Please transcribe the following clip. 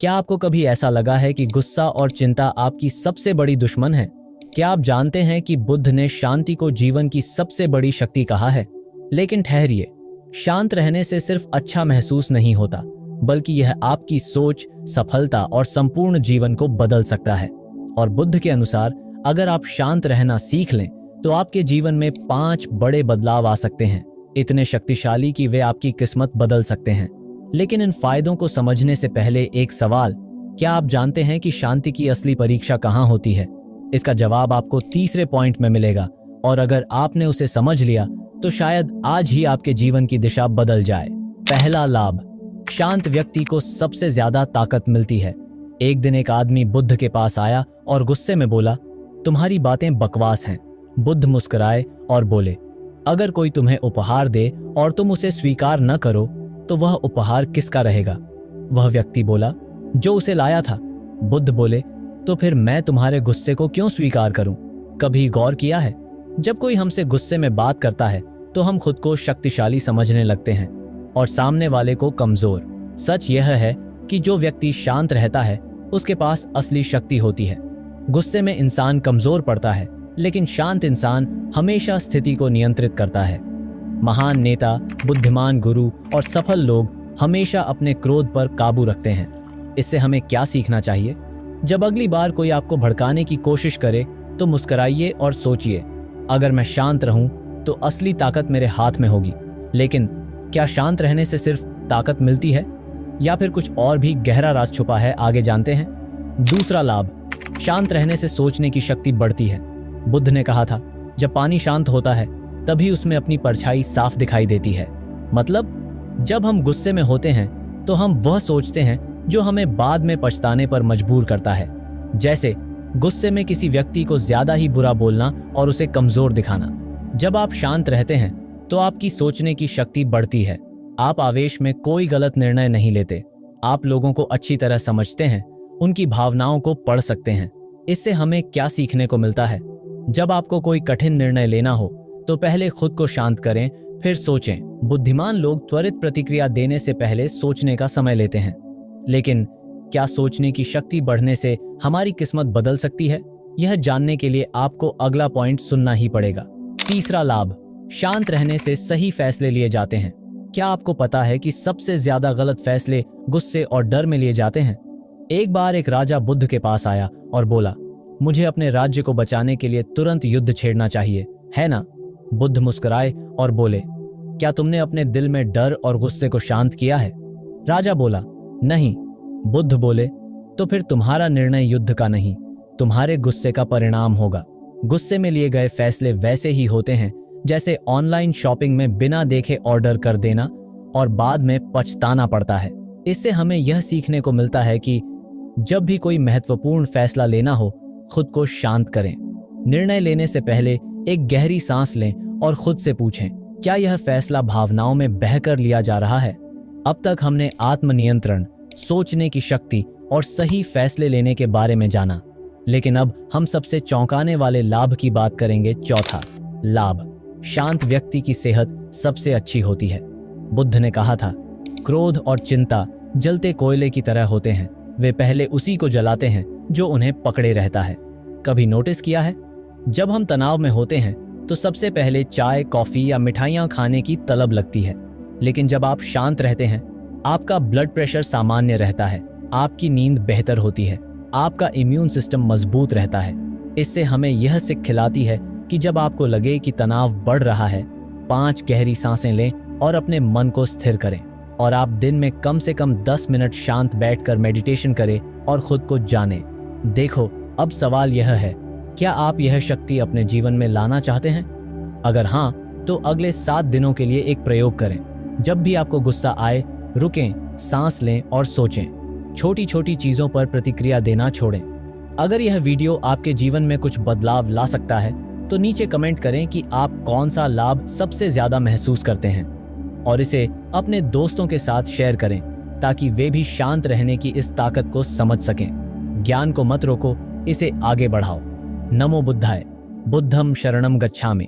क्या आपको कभी ऐसा लगा है कि गुस्सा और चिंता आपकी सबसे बड़ी दुश्मन है? क्या आप जानते हैं कि बुद्ध ने शांति को जीवन की सबसे बड़ी शक्ति कहा है? लेकिन ठहरिए, शांत रहने से सिर्फ अच्छा महसूस नहीं होता, बल्कि यह आपकी सोच, सफलता और संपूर्ण जीवन को बदल सकता है। और बुद्ध के अनुसार अगर आप शांत रहना सीख लें तो आपके जीवन में 5 बड़े बदलाव आ सकते हैं, इतने शक्तिशाली कि वे आपकी किस्मत बदल सकते हैं। लेकिन इन फायदों को समझने से पहले एक सवाल, क्या आप जानते हैं कि शांति की असली परीक्षा कहाँ होती है? इसका जवाब आपको तीसरे पॉइंट में मिलेगा, और अगर आपने उसे समझ लिया तो शायद आज ही आपके जीवन की दिशा बदल जाए। पहला लाभ, शांत व्यक्ति को सबसे ज्यादा ताकत मिलती है। एक दिन एक आदमी बुद्ध के पास आया और गुस्से में बोला, तुम्हारी बातें बकवास हैं। बुद्ध मुस्कुराए और बोले, अगर कोई तुम्हें उपहार दे और तुम उसे स्वीकार न करो तो वह उपहार किसका रहेगा? वह व्यक्ति बोला, जो उसे लाया था। बुद्ध बोले, तो फिर मैं तुम्हारे गुस्से को क्यों स्वीकार करूं? कभी गौर किया है, जब कोई हमसे गुस्से में बात करता है तो हम खुद को शक्तिशाली समझने लगते हैं और सामने वाले को कमजोर। सच यह है कि जो व्यक्ति शांत रहता है उसके पास असली शक्ति होती है। गुस्से में इंसान कमजोर पड़ता है, लेकिन शांत इंसान हमेशा स्थिति को नियंत्रित करता है। महान नेता, बुद्धिमान गुरु और सफल लोग हमेशा अपने क्रोध पर काबू रखते हैं। इससे हमें क्या सीखना चाहिए? जब अगली बार कोई आपको भड़काने की कोशिश करे तो मुस्कुराइए और सोचिए, अगर मैं शांत रहूं तो असली ताकत मेरे हाथ में होगी। लेकिन क्या शांत रहने से सिर्फ ताकत मिलती है या फिर कुछ और भी गहरा राज छुपा है? आगे जानते हैं। दूसरा लाभ, शांत रहने से सोचने की शक्ति बढ़ती है। बुद्ध ने कहा था, जब पानी शांत होता है तभी उसमें अपनी परछाई साफ दिखाई देती है। मतलब जब हम गुस्से में होते हैं तो हम वह सोचते हैं जो हमें बाद में पछताने पर मजबूर करता है। जैसे गुस्से में किसी व्यक्ति को ज्यादा ही बुरा बोलना और उसे कमजोर दिखाना। जब आप शांत रहते हैं तो आपकी सोचने की शक्ति बढ़ती है। आप आवेश में कोई गलत निर्णय नहीं लेते। आप लोगों को अच्छी तरह समझते हैं, उनकी भावनाओं को पढ़ सकते हैं। इससे हमें क्या सीखने को मिलता है? जब आपको कोई कठिन निर्णय लेना हो तो पहले खुद को शांत करें, फिर सोचें। बुद्धिमान लोग त्वरित प्रतिक्रिया देने से पहले सोचने का समय लेते हैं। लेकिन क्या सोचने की शक्ति बढ़ने से हमारी किस्मत बदल सकती है? यह जानने के लिए आपको अगला पॉइंट सुनना ही पड़ेगा। तीसरा लाभ, शांत रहने से सही फैसले लिए जाते हैं। क्या आपको पता है कि सबसे ज्यादा गलत फैसले गुस्से और डर में लिए जाते हैं? एक बार एक राजा बुद्ध के पास आया और बोला, मुझे अपने राज्य को बचाने के लिए तुरंत युद्ध छेड़ना चाहिए, है ना? बुद्ध मुस्कुराए और बोले, क्या तुमने अपने दिल में डर और गुस्से को शांत किया है? राजा बोला, नहीं। बुद्ध बोले, तो फिर तुम्हारा निर्णय युद्ध का नहीं, तुम्हारे गुस्से का परिणाम होगा। गुस्से में लिए गए फैसले वैसे ही होते हैं जैसे ऑनलाइन शॉपिंग में बिना देखे ऑर्डर कर देना और बाद में पछताना पड़ता है। इससे हमें यह सीखने को मिलता है कि जब भी कोई महत्वपूर्ण फैसला लेना हो, खुद को शांत करें। निर्णय लेने से पहले एक गहरी सांस लें और खुद से पूछें, क्या यह फैसला भावनाओं में बहकर लिया जा रहा है? अब तक हमने आत्मनियंत्रण, सोचने की शक्ति और सही फैसले लेने के बारे में जाना, लेकिन अब हम सबसे चौंकाने वाले लाभ की बात करेंगे। चौथा लाभ, शांत व्यक्ति की सेहत सबसे अच्छी होती है। बुद्ध ने कहा था, क्रोध और चिंता जलते कोयले की तरह होते हैं, वे पहले उसी को जलाते हैं जो उन्हें पकड़े रहता है। कभी नोटिस किया है, जब हम तनाव में होते हैं तो सबसे पहले चाय, कॉफी या मिठाइयाँ खाने की तलब लगती है। लेकिन जब आप शांत रहते हैं, आपका ब्लड प्रेशर सामान्य रहता है, आपकी नींद बेहतर होती है, आपका इम्यून सिस्टम मजबूत रहता है। इससे हमें यह सीख खिलाती है कि जब आपको लगे कि तनाव बढ़ रहा है, 5 गहरी सांसें लें और अपने मन को स्थिर करें। और आप दिन में कम से कम 10 मिनट शांत बैठकर मेडिटेशन करें और खुद को जानें। देखो, अब सवाल यह है, क्या आप यह शक्ति अपने जीवन में लाना चाहते हैं? अगर हाँ, तो अगले 7 दिनों के लिए एक प्रयोग करें। जब भी आपको गुस्सा आए, रुकें, सांस लें और सोचें। छोटी छोटी चीजों पर प्रतिक्रिया देना छोड़ें। अगर यह वीडियो आपके जीवन में कुछ बदलाव ला सकता है तो नीचे कमेंट करें कि आप कौन सा लाभ सबसे ज्यादा महसूस करते हैं, और इसे अपने दोस्तों के साथ शेयर करें ताकि वे भी शांत रहने की इस ताकत को समझ सकें। ज्ञान को मत रोको, इसे आगे बढ़ाओ। नमो बुद्धाय। बुद्धम शरणम गच्छामि।